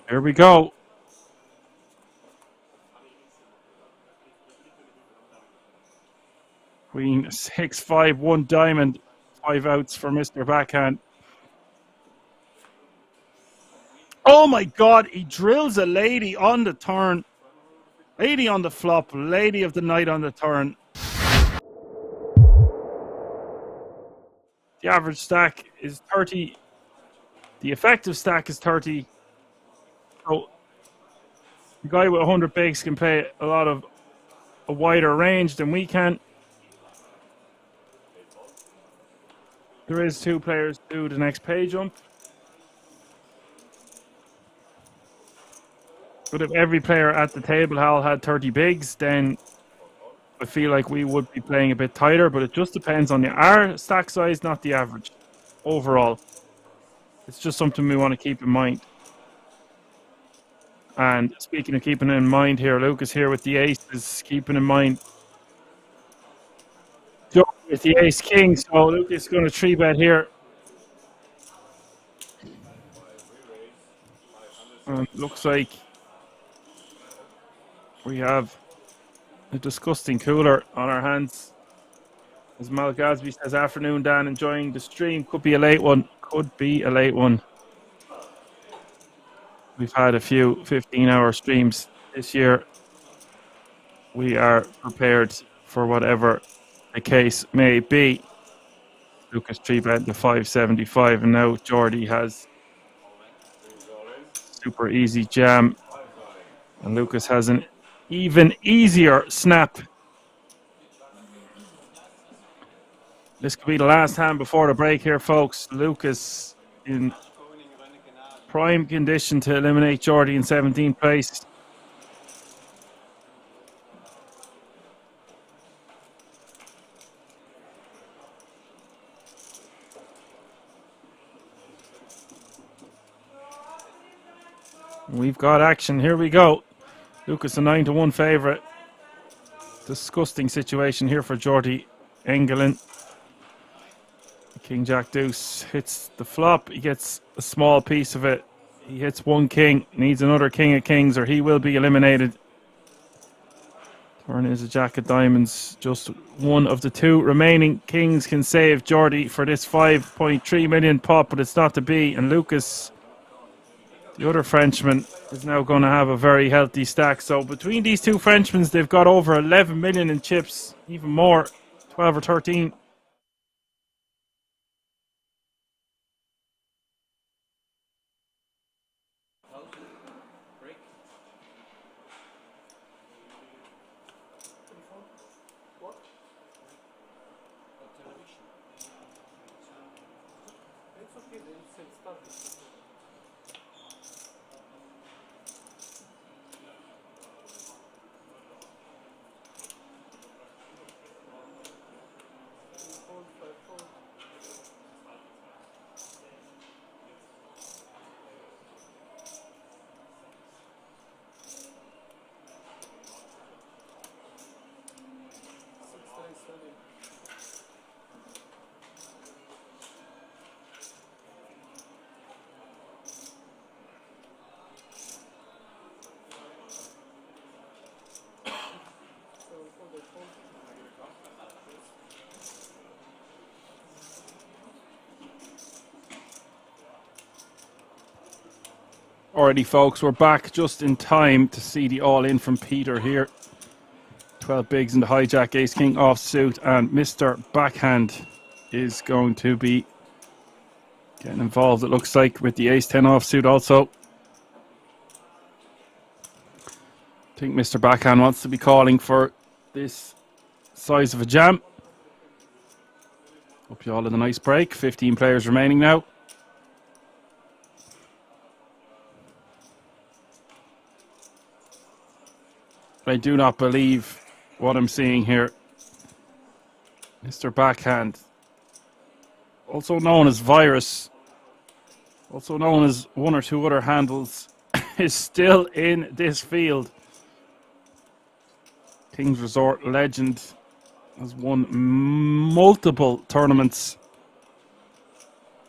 Here we go. Queen 6, 5, 1 diamond. 5 outs for Mr. Backhand. Oh my God, he drills a lady on the turn. Lady on the flop, lady of the night on the turn. The average stack is 30. The effective stack is 30. So the guy with 100 bigs can play a wider range than we can. There is 2 players to the next pay jump. But if every player at the table had 30 bigs, then I feel like we would be playing a bit tighter, but it just depends on our stack size, not the average. Overall, it's just something we want to keep in mind. And speaking of keeping in mind here, Lucas here with the ace is keeping in mind Joe with the ace king, so Lucas is going to 3-bet here. And looks like we have a disgusting cooler on our hands. As Mal Gasby says, afternoon, Dan, enjoying the stream. Could be a late one. Could be a late one. We've had a few 15-hour streams this year. We are prepared for whatever the case may be. Lucas 3-bet to 575, and now Geordie has super easy jam. And Lucas has an even easier snap. This could be the last hand before the break here, folks. Lucas in prime condition to eliminate Geordie in 17th place. We've got action. Here we go. Lucas a 9-1 favourite. Disgusting situation here for Geordie Engelin. King Jack Deuce hits the flop. He gets a small piece of it. He hits 1 king. Needs another king of kings or he will be eliminated. Turn is a jack of diamonds. Just one of the 2 remaining kings can save Geordie for this 5.3 million pot, but it's not to be. And Lucas, the other Frenchman, is now going to have a very healthy stack. So between these 2 Frenchmen, they've got over 11 million in chips. Even more, 12 or 13. Alrighty, folks, we're back just in time to see the all-in from Peter here. 12 bigs in the hijack, ace king offsuit, and Mr. Backhand is going to be getting involved, it looks like, with the ace 10 offsuit also. I think Mr. Backhand wants to be calling for this size of a jam. Hope you all had a nice break. 15 players remaining now. I do not believe what I'm seeing here. Mr. Backhand, also known as Virus, also known as 1 or 2 other handles, is still in this field. King's Resort legend, has won multiple tournaments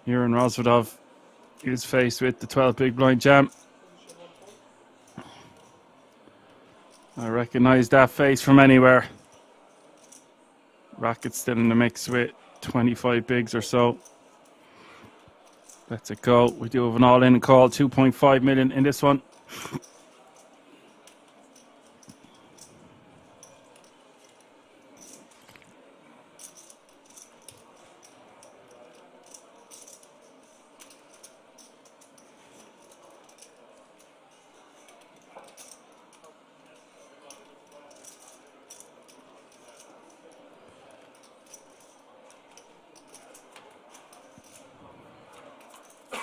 here in Rosvedov. He is faced with the 12 big blind jam. I recognise that face from anywhere. Racket's still in the mix with 25 bigs or so. Let's it go. We do have an all-in call, 2.5 million in this one.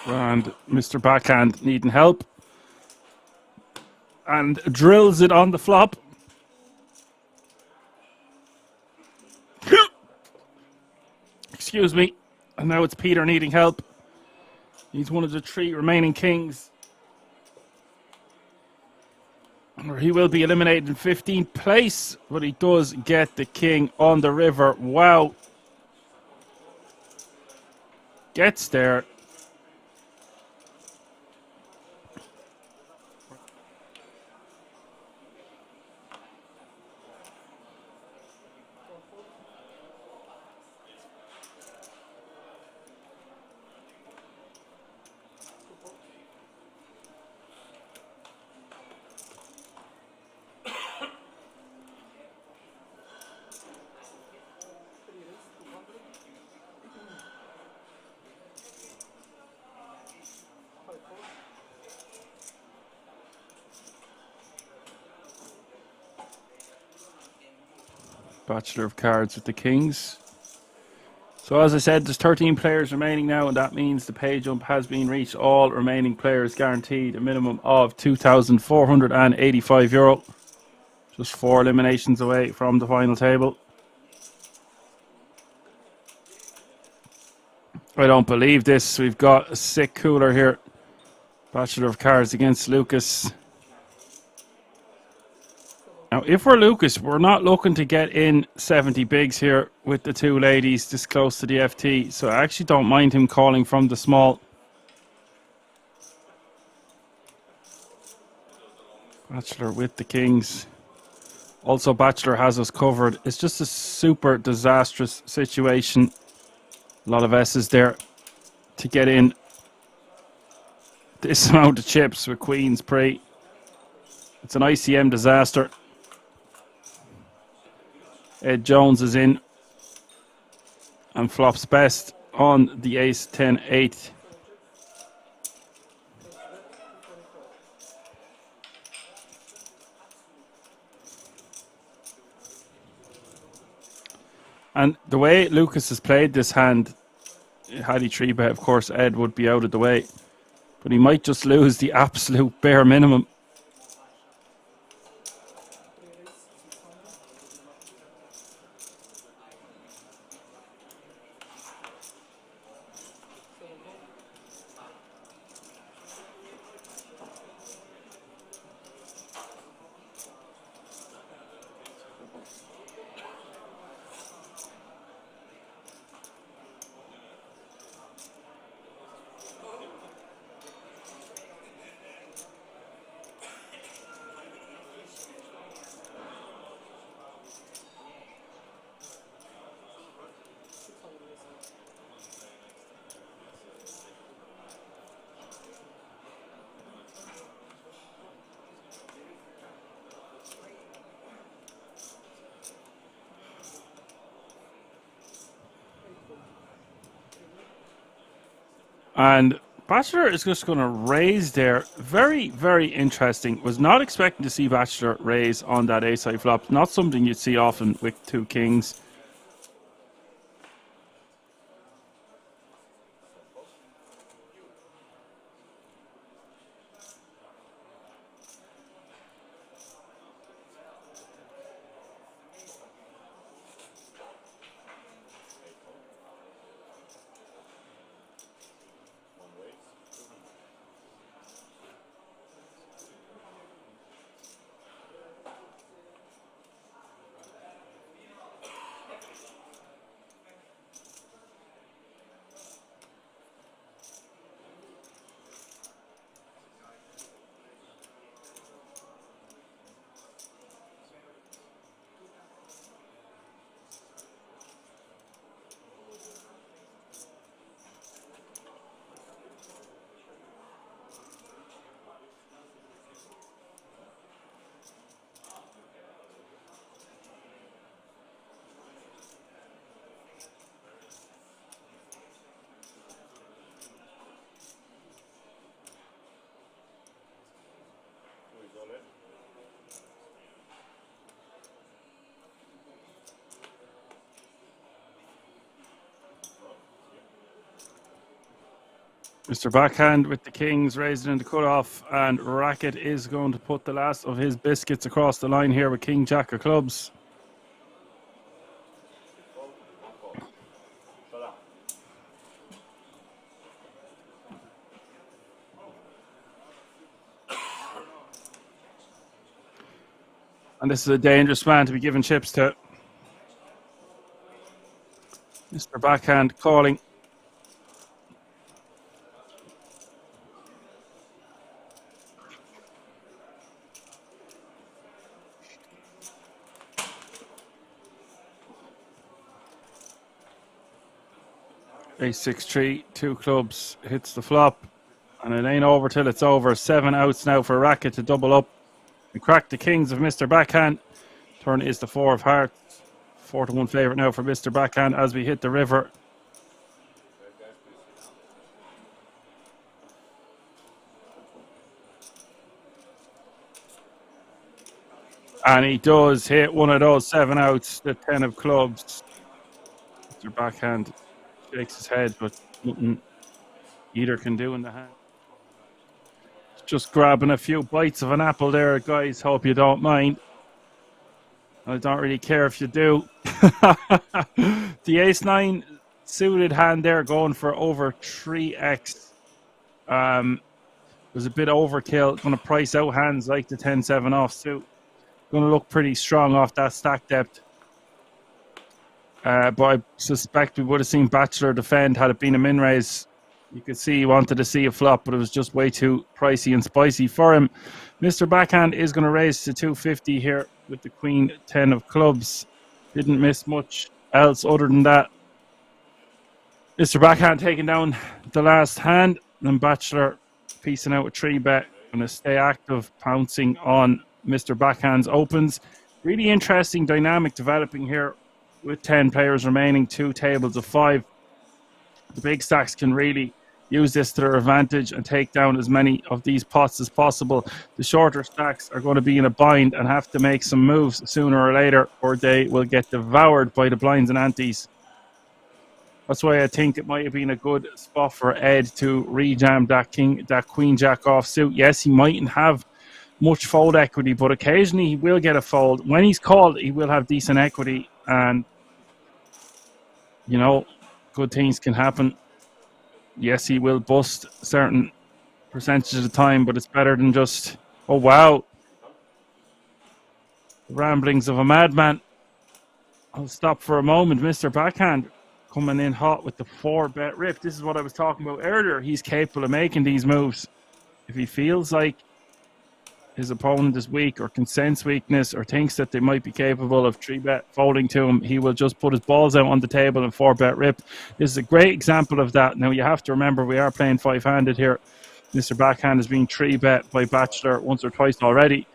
And Mr. Backhand needing help. And drills it on the flop. Excuse me. And now it's Peter needing help. He's one of the 3 remaining kings. Or he will be eliminated in 15th place. But he does get the king on the river. Wow. Gets there. Bachelor of Cards with the kings. So as I said, there's 13 players remaining now, and that means the pay jump has been reached. All remaining players guaranteed a minimum of €2,485. Just 4 eliminations away from the final table. I don't believe this. We've got a sick cooler here. Bachelor of Cards against Lucas. Now, if we're Lucas, we're not looking to get in 70 bigs here with the 2 ladies this close to the FT. So I actually don't mind him calling from the small. Bachelor with the kings. Also, Bachelor has us covered. It's just a super disastrous situation. A lot of S's there to get in this amount of chips with Queen's Pre. It's an ICM disaster. Ed Jones is in and flops best on the ace 10 8. And the way Lucas has played this hand, had he 3-bet, of course, Ed would be out of the way. But he might just lose the absolute bare minimum. And Bachelor is just going to raise there. Very, very interesting. Was not expecting to see Bachelor raise on that ace-high flop. Not something you'd see often with 2 kings. Mr. Backhand with the kings raised in the cutoff, and Racket is going to put the last of his biscuits across the line here with King Jack of clubs. And this is a dangerous man to be giving chips to. Mr. Backhand calling. Ace-6-3, 2 clubs, hits the flop. And it ain't over till it's over. 7 outs now for Racket to double up and crack the kings of Mr. Backhand. Turn is the 4 of hearts. 4-1 favourite now for Mr. Backhand as we hit the river. And he does hit one of those 7 outs, the 10 of clubs. Mr. Backhand shakes his head, but nothing either can do in the hand. Just grabbing a few bites of an apple there, guys. Hope you don't mind. I don't really care if you do. The ace-9 suited hand there going for over 3x. Was a bit overkill. Going to price out hands like the 10-7 offsuit. Going to look pretty strong off that stack depth. But I suspect we would have seen Bachelor defend had it been a min raise. You could see he wanted to see a flop, but it was just way too pricey and spicy for him. Mr. Backhand is going to raise to 250 here with the Queen 10 of clubs. Didn't miss much else other than that. Mr. Backhand taking down the last hand, and Bachelor piecing out a 3-bet. Going to stay active, pouncing on Mr. Backhand's opens. Really interesting dynamic developing here with 10 players remaining, 2 tables of 5. The big stacks can really use this to their advantage and take down as many of these pots as possible. The shorter stacks are going to be in a bind and have to make some moves sooner or later, or they will get devoured by the blinds and antes. That's why I think it might have been a good spot for Ed to rejam that Queen Jack offsuit. Yes, he mightn't have much fold equity, but occasionally he will get a fold. When he's called, he will have decent equity, and you know, good things can happen. Yes, he will bust a certain percentage of the time, but it's better than just, oh wow, the ramblings of a madman. I'll stop for a moment. Mr. Backhand coming in hot with the 4-bet rip. This is what I was talking about earlier. He's capable of making these moves. If he feels like his opponent is weak or can sense weakness or thinks that they might be capable of 3-bet folding to him, he will just put his balls out on the table and 4-bet rip. This is a great example of that. Now, you have to remember we are playing 5-handed here. Mr. Backhand has been 3-bet by Bachelor once or twice already.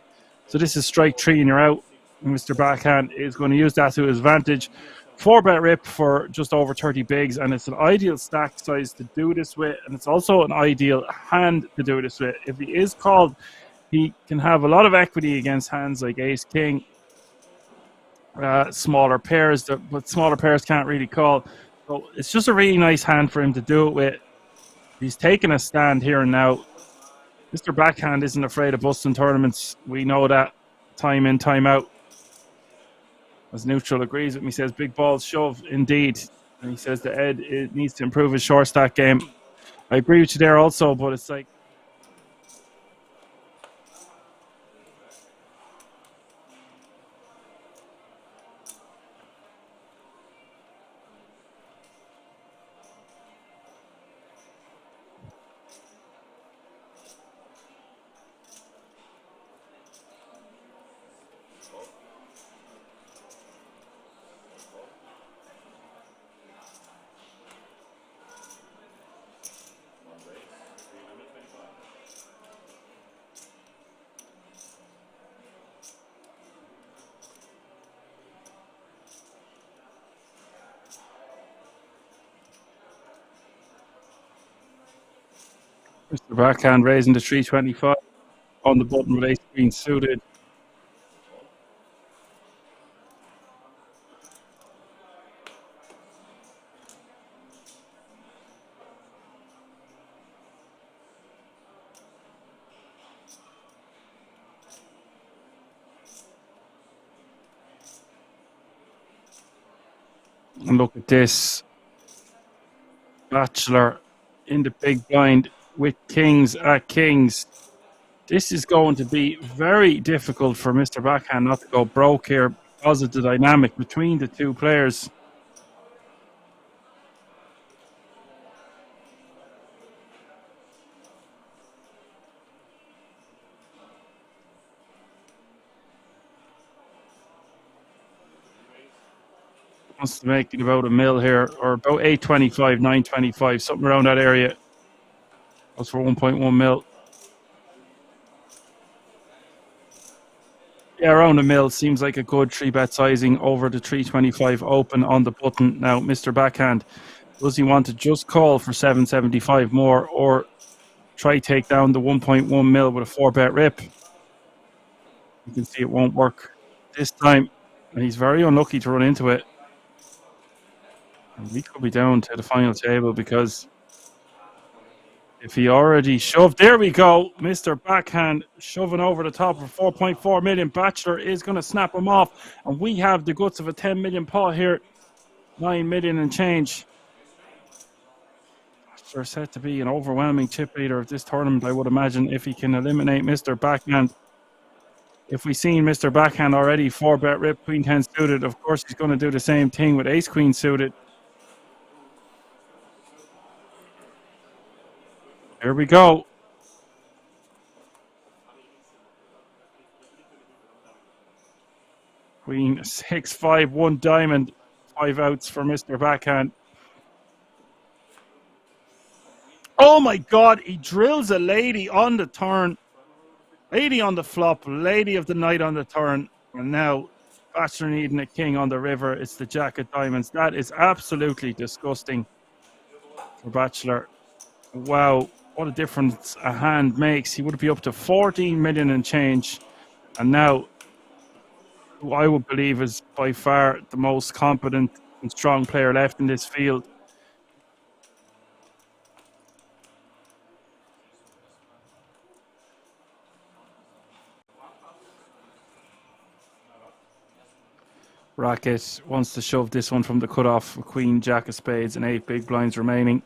So this is strike 3 and you're out. And Mr. Backhand is going to use that to his advantage. 4-bet rip for just over 30 bigs, and it's an ideal stack size to do this with, and it's also an ideal hand to do this with. If he is called, he can have a lot of equity against hands like Ace-King, smaller pairs, but smaller pairs can't really call. So it's just a really nice hand for him to do it with. He's taking a stand here and now. Mr. Backhand isn't afraid of busting tournaments. We know that time in, time out. As Neutral agrees with me, says big balls shove indeed. And he says that Ed needs to improve his short stack game. I agree with you there also, but it's like, Mr. Backhand raising to 325 on the button with ace queen suited. And look at this. Bachelor in the big blind with kings at kings. This is going to be very difficult for Mr. Backhand not to go broke here because of the dynamic between the two players. Wants to make it about a mil here, or about 825, 925, something around that area. Goes for 1.1 mil. Yeah, around a mil seems like a good 3-bet sizing over the 325 open on the button. Now, Mr. Backhand, does he want to just call for 775 more, or try take down the 1.1 mil with a 4-bet rip? You can see it won't work this time, and he's very unlucky to run into it. And we could be down to the final table because if he already shoved, there we go, Mr. Backhand shoving over the top of 4.4 million. Bachelor is going to snap him off, and we have the guts of a 10 million pot here, 9 million and change. Bachelor set to be an overwhelming chip leader of this tournament, I would imagine, if he can eliminate Mr. Backhand. If we've seen Mr. Backhand already 4-bet rip Queen 10 suited, of course he's going to do the same thing with Ace Queen suited. Here we go. Queen 6, 5, 1 diamond. 5 outs for Mr. Backhand. Oh my God, he drills a lady on the turn. Lady on the flop, lady of the night on the turn. And now Bachelor needing a king on the river. It's the jack of diamonds. That is absolutely disgusting for Bachelor. Wow. What a difference a hand makes. He would be up to 14 million and change. And now, who I would believe is by far the most competent and strong player left in this field. Racket wants to shove this one from the cutoff with Queen, Jack of Spades and 8 big blinds remaining.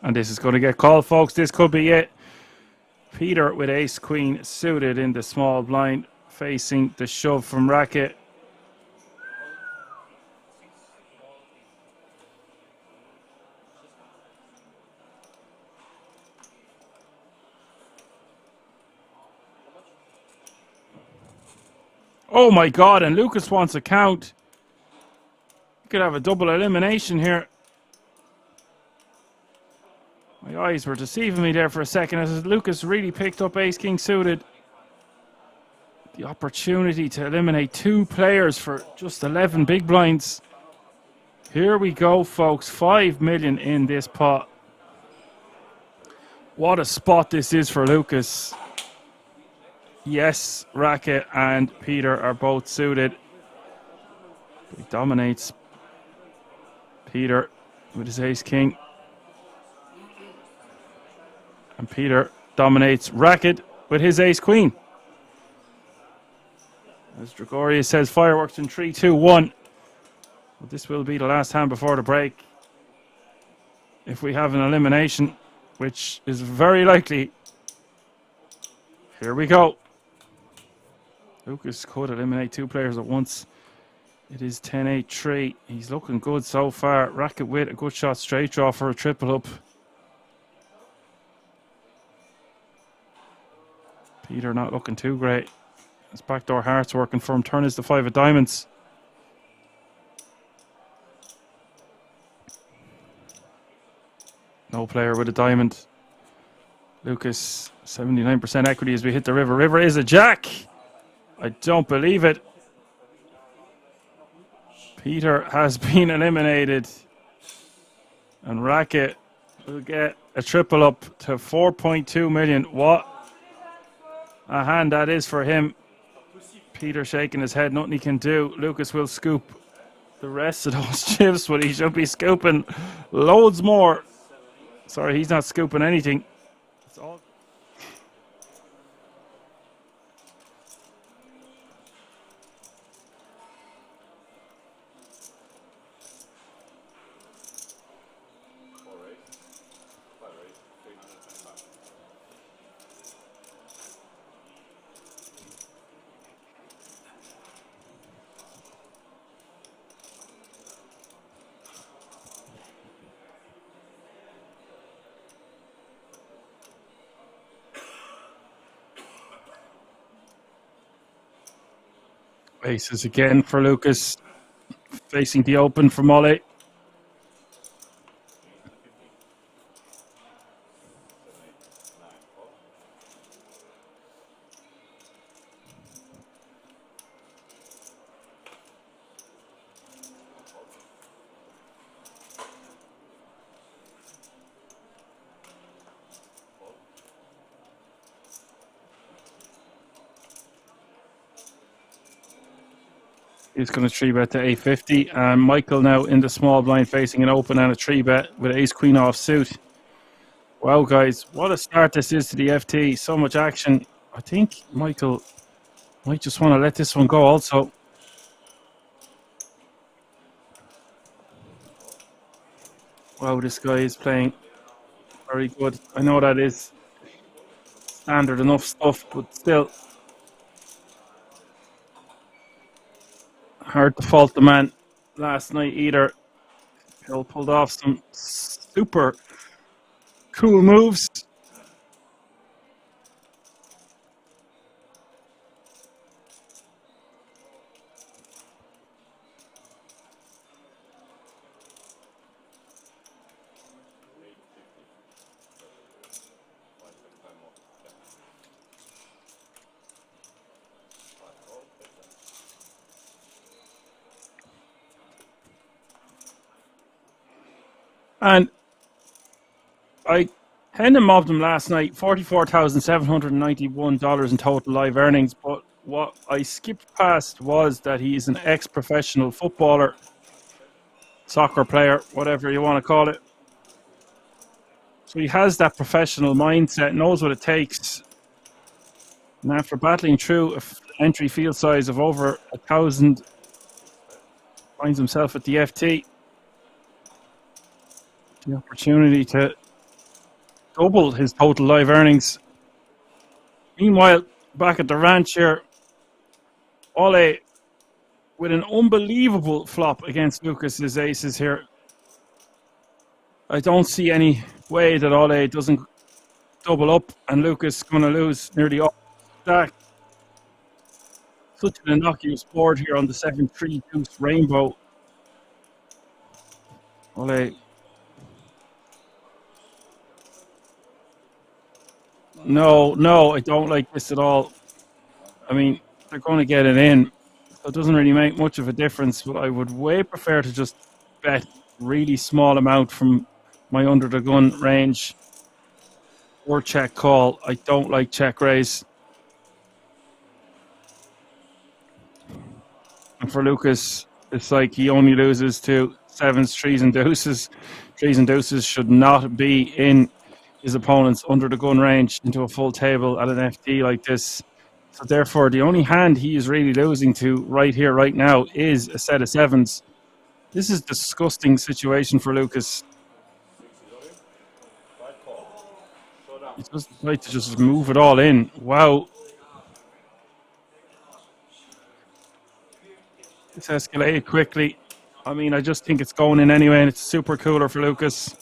And this is going to get called, folks. This could be it. Peter with Ace Queen suited in the small blind, facing the shove from Racket. Oh my God, and Lucas wants a count. You could have a double elimination here. My eyes were deceiving me there for a second as Lucas really picked up Ace King suited. The opportunity to eliminate 2 players for just 11 big blinds. Here we go, folks. 5 million in this pot. What a spot this is for Lucas. Yes, Racket and Peter are both suited. He dominates Peter with his Ace King. And Peter dominates Racket with his Ace Queen. As Gregorius says, fireworks in 3, 2, 1. Well, this will be the last hand before the break. If we have an elimination, which is very likely. Here we go. Lucas could eliminate 2 players at once. It is 10-8-3. He's looking good so far. Racket with a good shot straight draw for a triple up. Peter not looking too great. His backdoor hearts working for him. Turn is the 5 of diamonds. No player with a diamond. Lucas, 79% equity as we hit the river. River is a jack. I don't believe it. Peter has been eliminated. And Racket will get a triple up to 4.2 million. What a hand that is for him. Peter shaking his head, nothing he can do. Lucas will scoop the rest of those chips, but he should be scooping loads more. Sorry, he's not scooping anything. It's all. Aces again for Lucas, facing the open for Molly. He's going to 3-bet to 850, and Michael now in the small blind facing an open and a 3-bet with ace queen off suit. Wow, guys, what a start this is to the FT. So much action. I think Michael might just want to let this one go also. Wow, this guy is playing very good. I know that is standard enough stuff, but still hard to fault the man last night either. Bill pulled off some super cool moves. And I kind of mobbed him last night, $44,791 in total live earnings. But what I skipped past was that he's an ex-professional footballer, soccer player, whatever you want to call it. So he has that professional mindset, knows what it takes. And after battling through an entry field size of over 1,000, finds himself at the FT. The opportunity to double his total live earnings. Meanwhile, back at the ranch here, Ole with an unbelievable flop against Lucas's aces here. I don't see any way that Ole doesn't double up and Lucas going to lose nearly all stack. Such an innocuous board here on the 7-3 deuce rainbow. Ole. No, I don't like this at all. I mean, they're going to get it in. So it doesn't really make much of a difference, but I would way prefer to just bet really small amount from my under the gun range or check call. I don't like check raise. And for Lucas, it's like he only loses to sevens, threes and deuces. Threes and deuces should not be in his opponent's under the gun range into a full table at an FD like this. So therefore, the only hand he is really losing to right here, right now, is a set of sevens. This is a disgusting situation for Lucas. He doesn't like to just move it all in. Wow. This escalated quickly. I mean, I just think it's going in anyway, and it's super cooler for Lucas.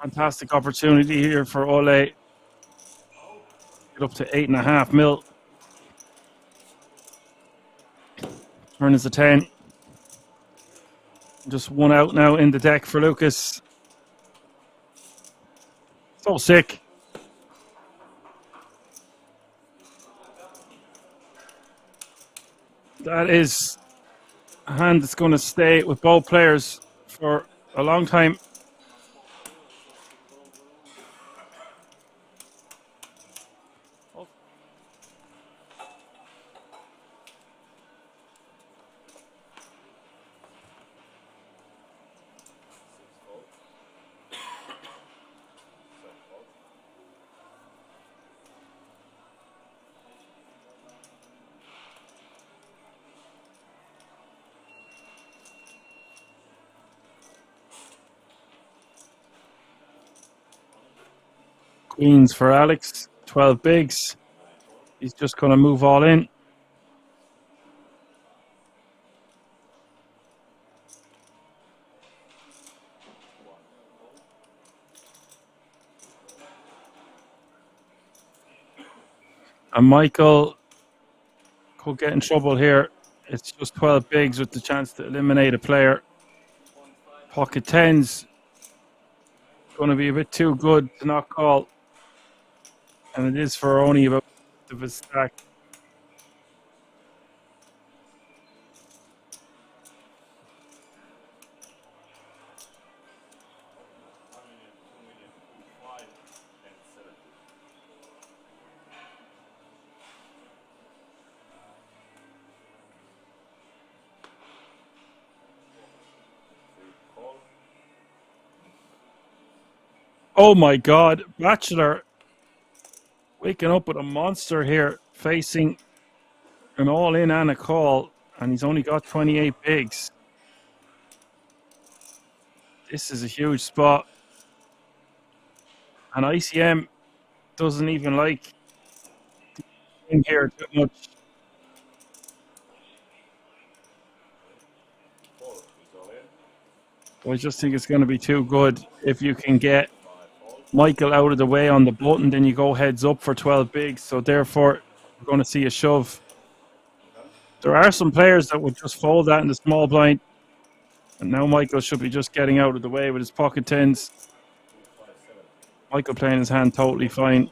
Fantastic opportunity here for Ole. Get up to 8.5 mil. Turn is a 10. Just one out now in the deck for Lucas. So sick. That is a hand that's going to stay with both players for a long time. Queens for Alex, 12 bigs. He's just going to move all in. And Michael could get in trouble here. It's just 12 bigs with the chance to eliminate a player. Pocket 10s going to be a bit too good to not call. And it is for only about of a stack. Oh my God, Bachelor waking up with a monster here, facing an all-in and a call, and he's only got 28 bigs. This is a huge spot. And ICM doesn't even like in here too much. I just think it's going to be too good. If you can get Michael out of the way on the button, then you go heads up for 12 bigs. So therefore, we're going to see a shove. There are some players that would just fold that in the small blind. And now Michael should be just getting out of the way with his pocket 10s. Michael playing his hand totally fine.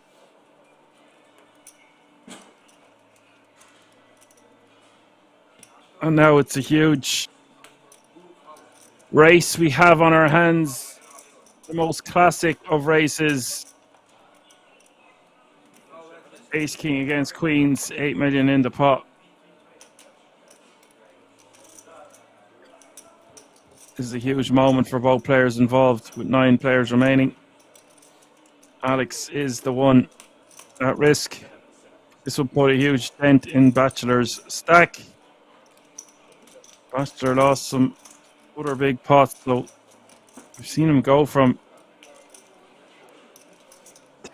And now it's a huge race we have on our hands. The most classic of races. Ace King against Queens, 8 million in the pot. This is a huge moment for both players involved with 9 players remaining. Alex is the one at risk. This will put a huge dent in Bachelor's stack. Bachelor lost some other big pots, so we've seen him go from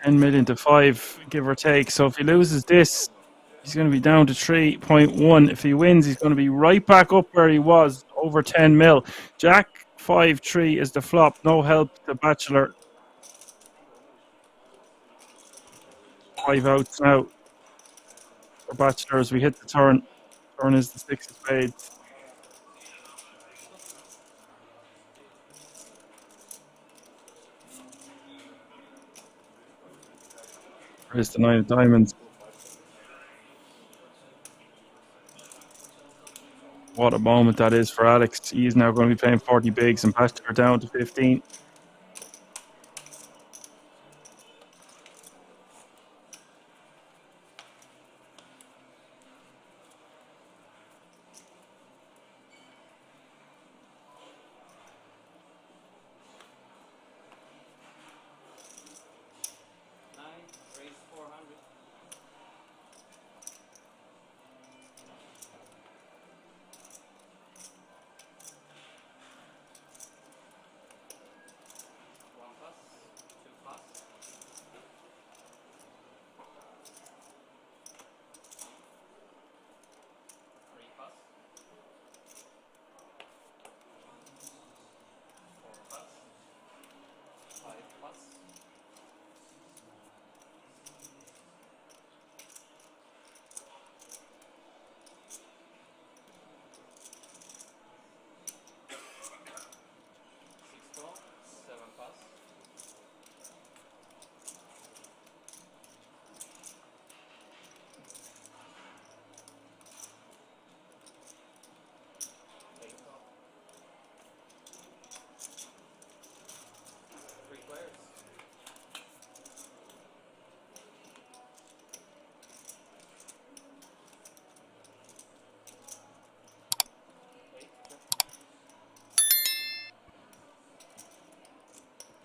10 million to 5, give or take. So if he loses this, he's going to be down to 3.1. If he wins, he's going to be right back up where he was, over 10 mil. Jack 5-3 is the flop. No help to Bachelor. 5 outs now for Bachelor as we hit the turn. Turn is the 6 of spades. There's the 9 of diamonds. What a moment that is for Alex. He is now going to be playing 40 bigs and Bachelor down to 15.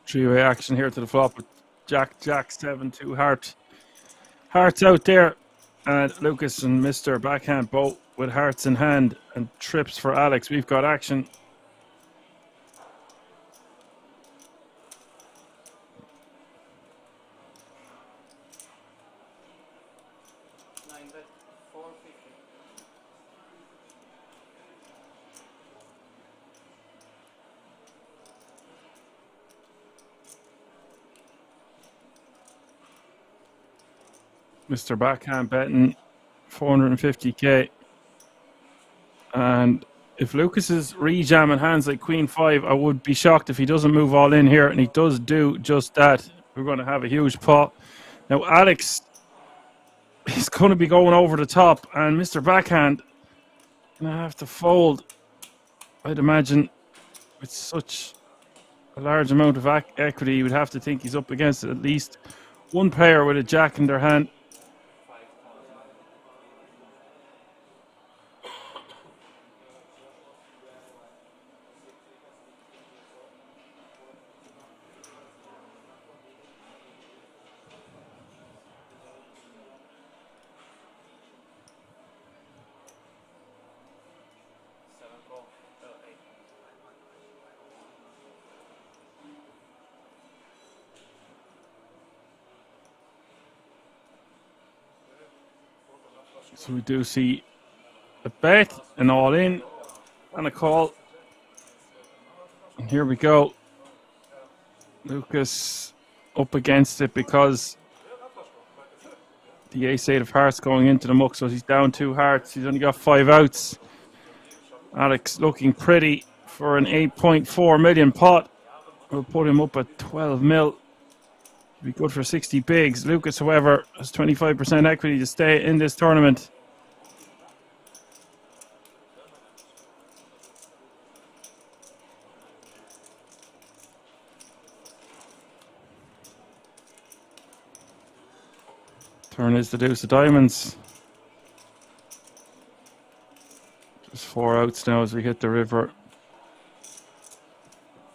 Three-way action here to the flop with Jack, 7-2 heart. Hearts out there. And Lucas and Mr. Backhand both with hearts in hand and trips for Alex. We've got action. Mr. Backhand betting 450k. And if Lucas is rejamming hands like Queen 5, I would be shocked if he doesn't move all in here, and he does do just that. We're going to have a huge pot. Now Alex is going to be going over the top, and Mr. Backhand going to have to fold, I'd imagine, with such a large amount of equity. You would have to think he's up against at least one player with a jack in their hand. So we do see a bet, an all in, and a call. And here we go. Lucas up against it because the ace-8 of hearts going into the muck, so he's down 2 hearts. He's only got 5 outs. Alex looking pretty for an 8.4 million pot. We'll put him up at 12 mil. Be good for 60 bigs. Lucas, however, has 25% equity to stay in this tournament. Turn is the deuce of diamonds. Just 4 outs now as we hit the river.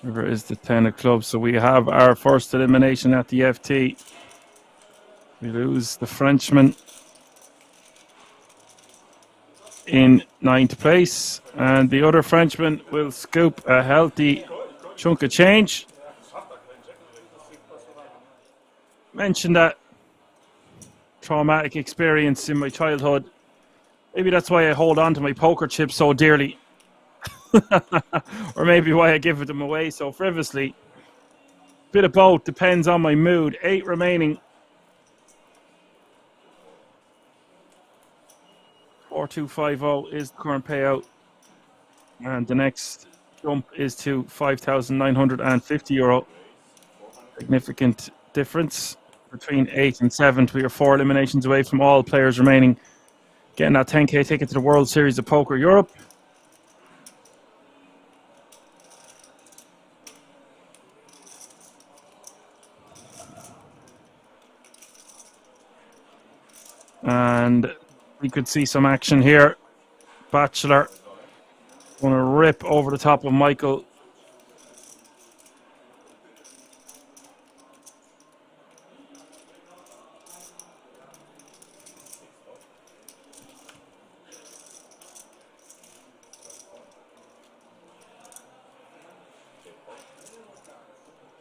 River is the 10 of clubs, so we have our first elimination at the FT. We lose the Frenchman in 9th place, and the other Frenchman will scoop a healthy chunk of change. Mentioned that traumatic experience in my childhood. Maybe that's why I hold on to my poker chips so dearly. Or maybe why I give them away so frivolously. Bit of both, depends on my mood. 8 remaining. 4250 is the current payout. And the next jump is to €5,950. Significant difference between 8th and 7th. We are 4 eliminations away from all players remaining getting that 10k ticket to the World Series of Poker Europe. And we could see some action here. Bachelor going to rip over the top of Michael.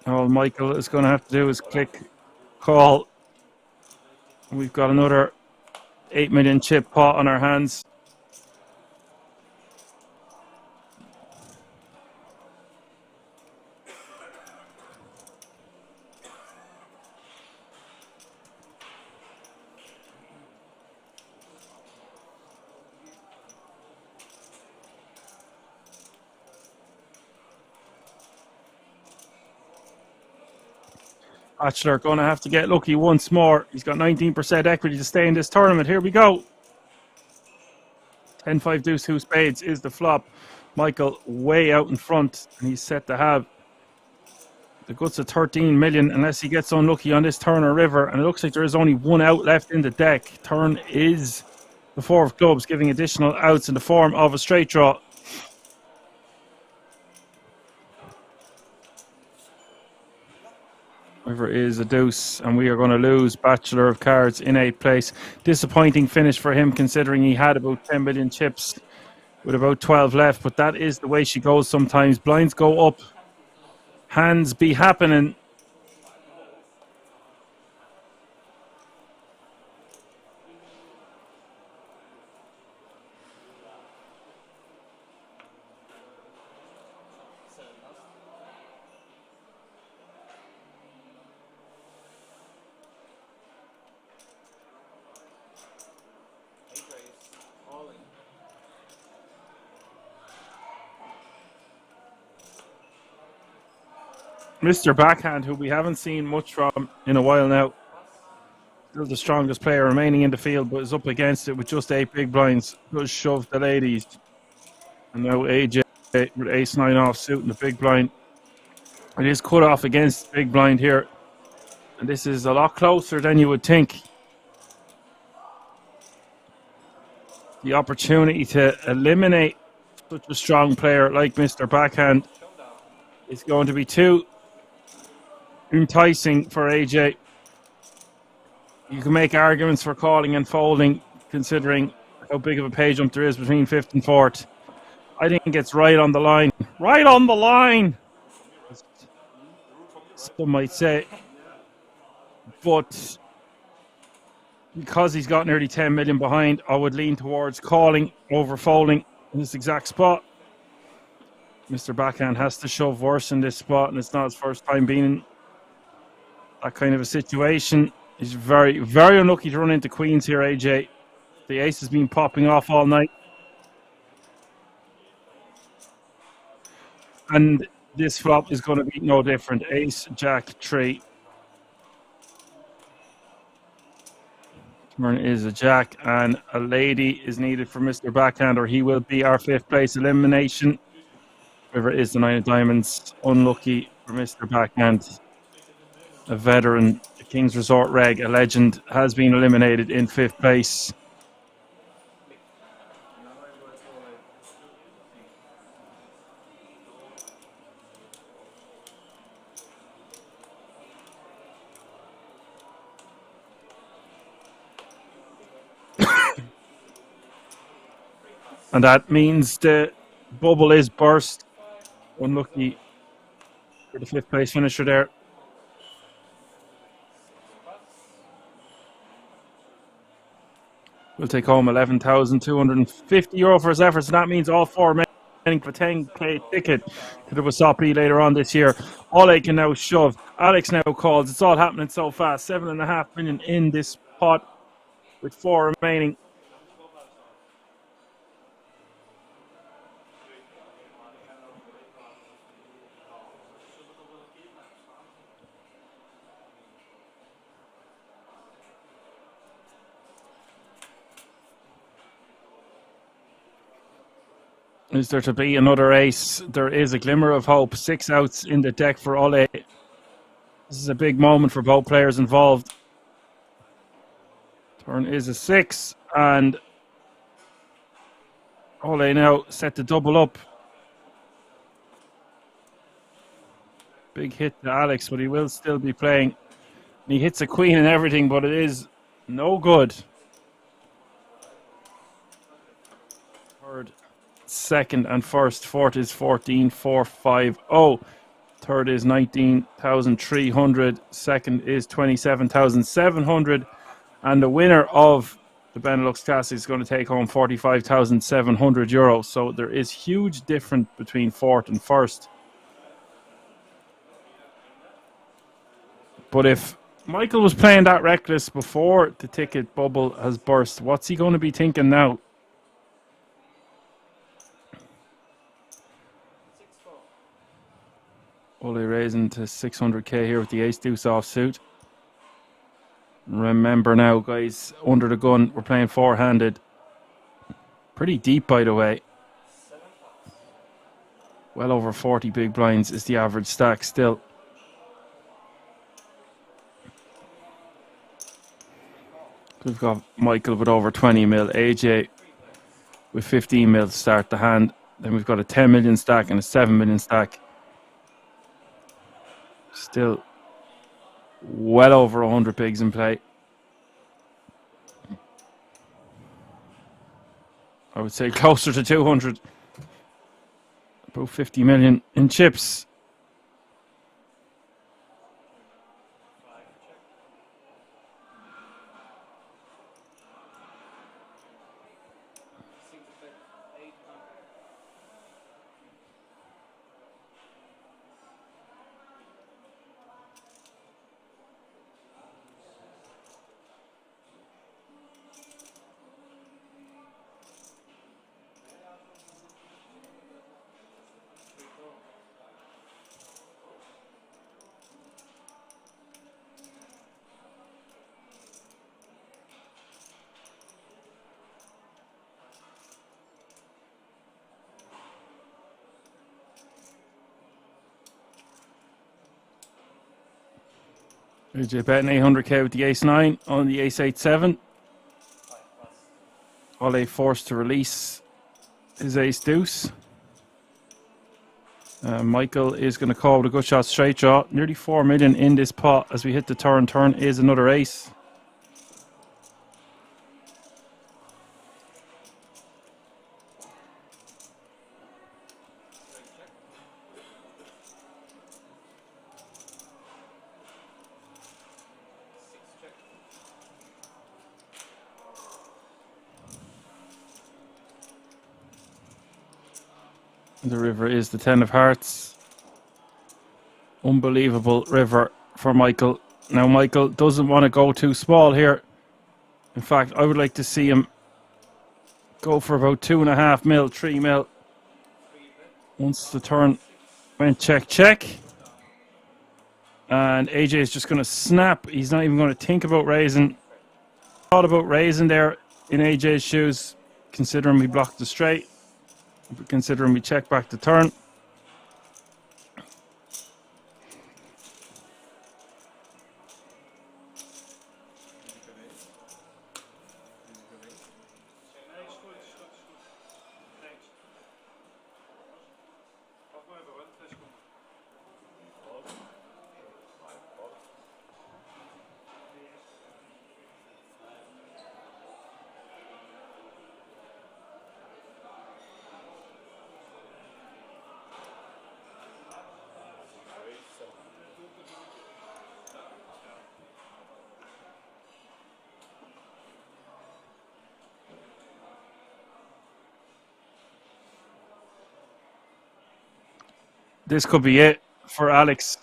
All Michael is going to have to do is click call. We've got another 8 million chip pot on our hands. Bachelor going to have to get lucky once more. He's got 19% equity to stay in this tournament. Here we go. 10-5 deuce 2 spades is the flop. Michael way out in front, and he's set to have the guts of 13 million unless he gets unlucky on this turn or river. And it looks like there is only one out left in the deck. Turn is the 4 of clubs, giving additional outs in the form of a straight draw. River is a deuce, and we are going to lose Bachelor of Cards in 8th place. Disappointing finish for him, considering he had about 10 million chips with about 12 left, but that is the way she goes sometimes. Blinds go up, hands be happening. Mr. Backhand, who we haven't seen much from in a while now, still the strongest player remaining in the field, but is up against it with just 8 big blinds. Does shove the ladies. And now AJ with ace-9 offsuit in the big blind. It is cut off against big blind here. And this is a lot closer than you would think. The opportunity to eliminate such a strong player like Mr. Backhand is going to be too enticing for AJ. You can make arguments for calling and folding, considering how big of a pay jump there is between 5th and 4th. I think it's right on the line. Right on the line! Some might say. But because he's got nearly 10 million behind, I would lean towards calling over folding in this exact spot. Mr. Backhand has to shove worse in this spot, and it's not his first time being in that kind of a situation. He's very, very unlucky to run into queens here, AJ. The ace has been popping off all night. And this flop is going to be no different. Ace, jack, 3. Turn is a jack, and a lady is needed for Mr. Backhand, or he will be our 5th place elimination. River is the 9 of diamonds. Unlucky for Mr. Backhand. A veteran, the King's Resort reg, a legend, has been eliminated in 5th place. And that means the bubble is burst. Unlucky for the 5th place finisher there. We'll take home €11,250 for his efforts, and that means all 4 remaining for 10k ticket to the WSOP later on this year. Ole can now shove. Alex now calls. It's all happening so fast. 7.5 million in this pot with 4 remaining. Is there to be another ace? There is a glimmer of hope. 6 outs in the deck for Ole. This is a big moment for both players involved. Turn is a 6, and Ole now set to double up. Big hit to Alex, but he will still be playing. He hits a queen and everything, but it is no good. Third, second, and first. 4th is 14,450. Third is 19,300. Second is 27,700. And the winner of the Benelux Classic is going to take home €45,700. So there is huge difference between 4th and 1st. But if Michael was playing that reckless before the ticket bubble has burst, what's he going to be thinking now? Ole raising to 600k here with the ace-deuce offsuit. Remember now, guys, under the gun, we're playing 4-handed. Pretty deep, by the way. Well over 40 big blinds is the average stack still. We've got Michael with over 20 mil, AJ with 15 mil to start the hand. Then we've got a 10 million stack and a 7 million stack. Still Well over 100 bigs in play. I would say closer to 200. About 50 million in chips. AJ betting 800k with the ace-9 on the ace-8-7. Ole forced to release his ace-deuce. Michael is going to call with a good shot straight draw. Nearly 4 million in this pot as we hit the turn. Turn is another ace. The river is the 10 of hearts. Unbelievable river for Michael. Now Michael doesn't want to go too small here. In fact, I would like to see him go for about 2.5 mil, 3 mil. Once the turn went check, check. And AJ is just going to snap. He's not even going to think about raising. Thought about raising there in AJ's shoes, considering we blocked the straight. Considering we check back the turn. This could be it for Alex.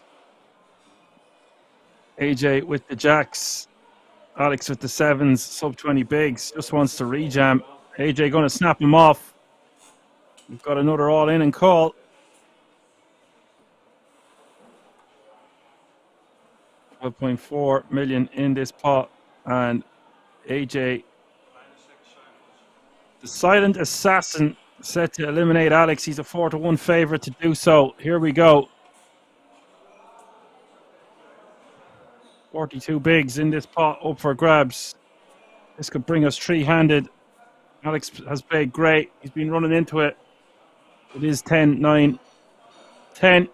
AJ with the jacks. Alex with the sevens, sub 20 bigs. Just wants to rejam. AJ going to snap him off. We've got another all in and call. $12.4 million in this pot. And AJ, the silent assassin, set to eliminate Alex. He's a 4-1 favorite to do so. Here we go. 42 bigs in this pot up for grabs. This could bring us three-handed. Alex has played great. He's been running into it. It is 10, 9, 10.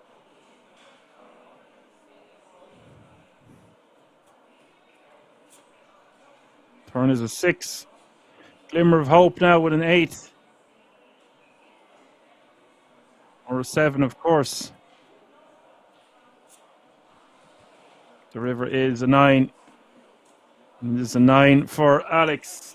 Turn is a 6. Glimmer of hope now with an 8. Or a 7, of course. The river is a 9. And this is a 9 for Alex.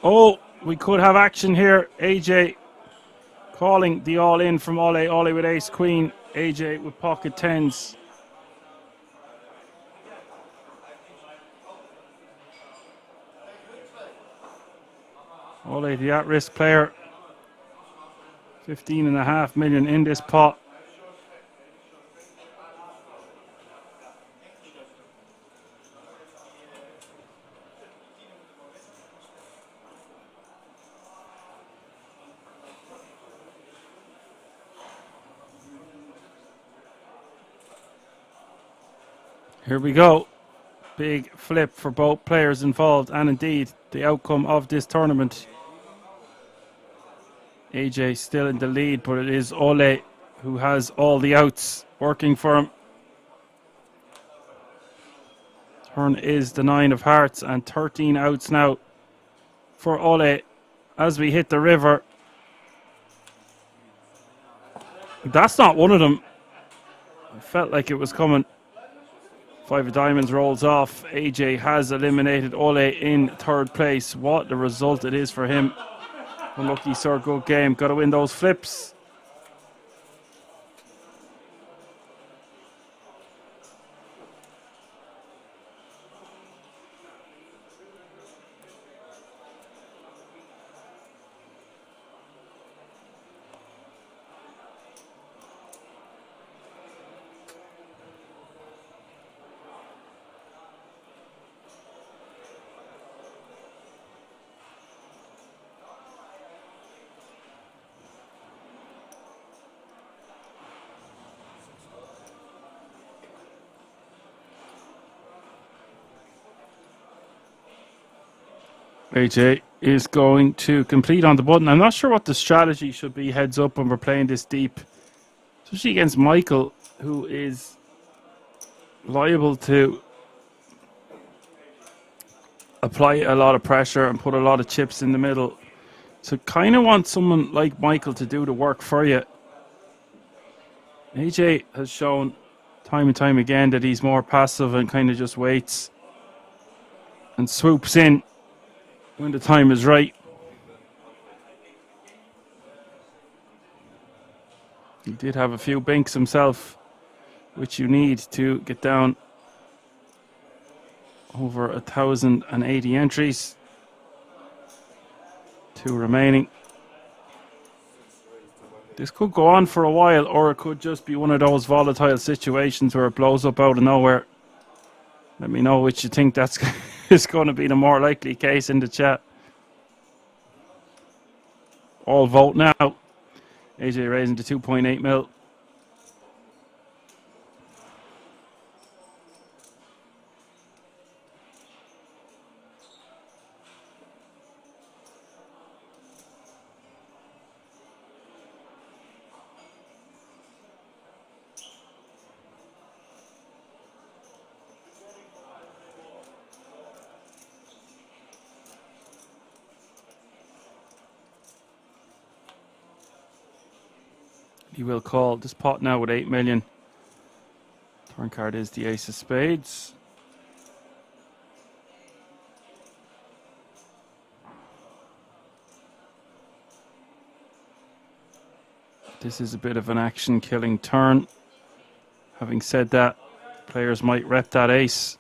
Oh, we could have action here. AJ calling the all-in from Ole. Ole with ace-queen. AJ with pocket tens. Ole, the at-risk player. 15.5 million in this pot. Here we go. Big flip for both players involved, and indeed the outcome of this tournament. AJ still in the lead, but it is Ole who has all the outs working for him. Turn is the 9 of hearts, and 13 outs now for Ole as we hit the river. That's not one of them. I felt like it was coming. 5 of diamonds rolls off. AJ has eliminated Ole in third place. What a result it is for him. Unlucky, sir. Good game. Got to win those flips. AJ is going to complete on the button. I'm not sure what the strategy should be heads up when we're playing this deep, especially against Michael, who is liable to apply a lot of pressure and put a lot of chips in the middle. So kind of want someone like Michael to do the work for you. AJ has shown time and time again that he's more passive and kind of just waits and swoops in when the time is right. He did have a few binks himself, which you need to get down over 1,080 entries. 2 remaining. This could go on for a while, or it could just be one of those volatile situations where it blows up out of nowhere. Let me know which you think that's is going to be the more likely case in the chat. All vote now. AJ raising to 2.8 mil. He will call this pot now with 8 million. Turn card is the ace of spades. This is a bit of an action killing turn. Having said that, players might rep that ace.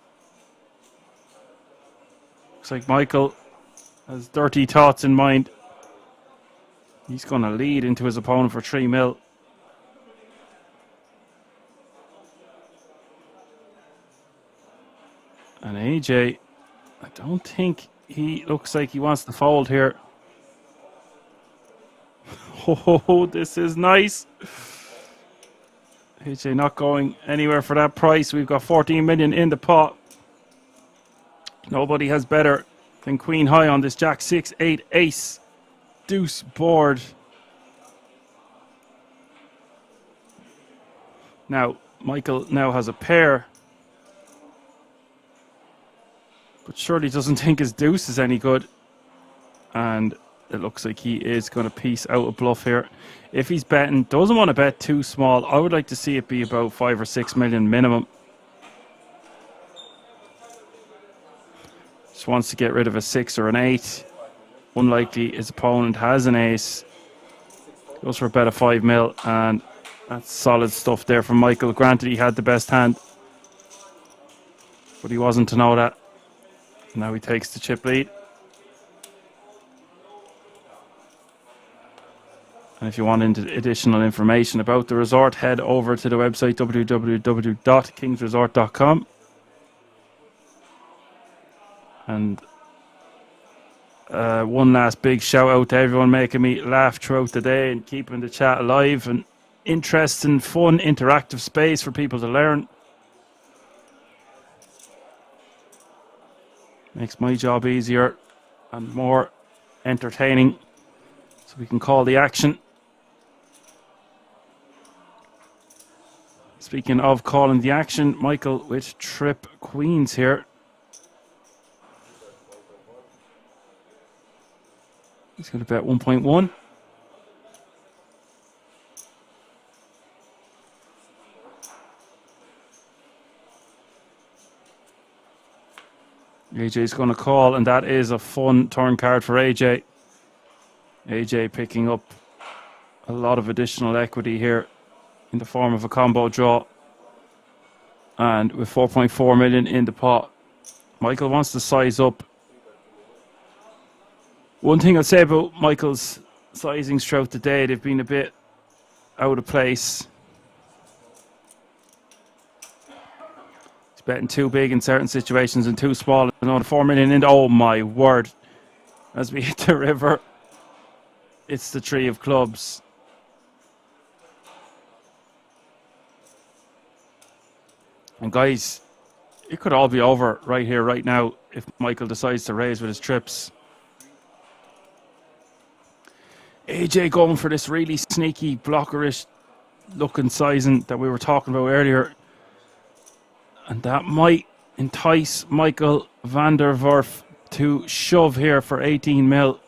Looks like Michael has dirty thoughts in mind. He's going to lead into his opponent for 3 mil. And AJ, I don't think he looks like he wants to fold here. Oh, this is nice. AJ not going anywhere for that price. We've got 14 million in the pot. Nobody has better than Queen High on this Jack 6-8 ace deuce board. Now, Michael now has a pair, but surely doesn't think his deuce is any good. And it looks like he is going to piece out a bluff here. If he's betting, doesn't want to bet too small. I would like to see it be about 5 or 6 million minimum. Just wants to get rid of a 6 or an 8. Unlikely his opponent has an ace. Goes for a bet of 5 mil, and that's solid stuff there from Michael. Granted, he had the best hand, but he wasn't to know that. Now he takes the chip lead. And if you want additional information about the resort, head over to the website www.kingsresort.com. And one last big shout out to everyone making me laugh throughout the day and keeping the chat alive, and interesting, fun, interactive space for people to learn. Makes my job easier and more entertaining, so we can call the action. Speaking of calling the action, Michael with trip queens here. He's got a bet 1.1. AJ's going to call, and that is a fun turn card for AJ. AJ picking up a lot of additional equity here in the form of a combo draw. And with 4.4 million in the pot, Michael wants to size up. One thing I'll say about Michael's sizings throughout the day, they've been a bit out of place. He's betting too big in certain situations and too small. Another 4 million in. Oh my word. As we hit the river, it's the three of clubs. And guys, it could all be over right here, right now, if Michael decides to raise with his trips. AJ going for this really sneaky, blockerish looking sizing that we were talking about earlier. And that might entice Michael van der Werf to shove here for 18 mil.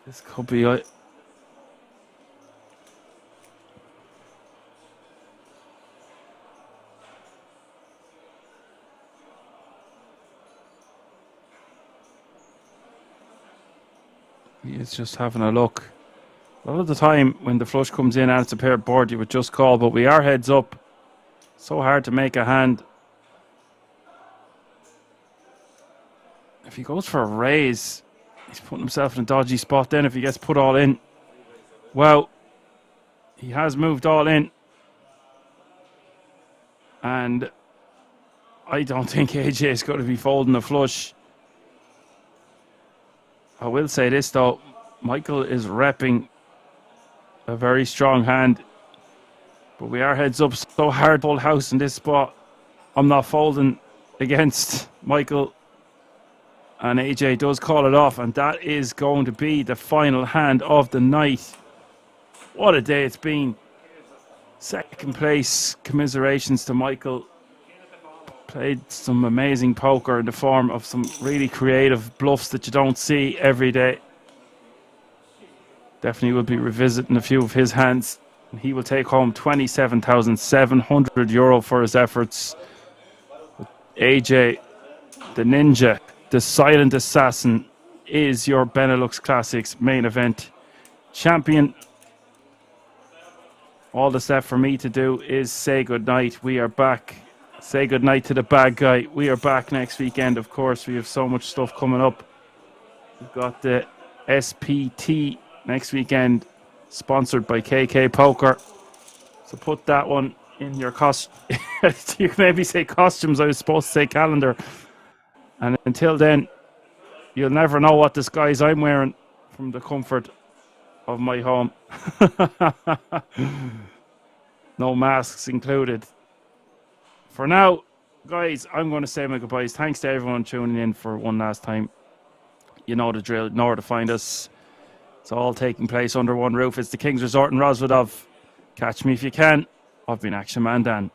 This could be it. He is just having a look. A lot of the time when the flush comes in and it's a paired board, you would just call, but we are heads up. So hard to make a hand. If he goes for a raise, he's putting himself in a dodgy spot then if he gets put all in. Well, he has moved all in. And I don't think AJ is going to be folding a flush. I will say this though, Michael is repping a very strong hand, but we are heads up. So hard full house in this spot. I'm not folding against Michael, and AJ does call it off, and that is going to be the final hand of the night. What a day it's been. Second place, commiserations to Michael. Played some amazing poker in the form of some really creative bluffs that you don't see every day. Definitely will be revisiting a few of his hands. And he will take home €27,700 for his efforts. AJ, the Ninja, the Silent Assassin, is your Benelux Classics main event champion. All that's left for me to do is say goodnight. We are back. Say goodnight to the bad guy. We are back next weekend, of course. We have so much stuff coming up. We've got the SPT next weekend, sponsored by KK Poker. So put that one in your you can maybe say costumes. I was supposed to say calendar. And until then, you'll never know what disguise I'm wearing from the comfort of my home. No masks included. For now, guys, I'm going to say my goodbyes. Thanks to everyone tuning in for one last time. You know the drill. You know where to find us. It's all taking place under one roof. It's the King's Resort in Rosvedov. Catch me if you can. I've been Action Man Dan.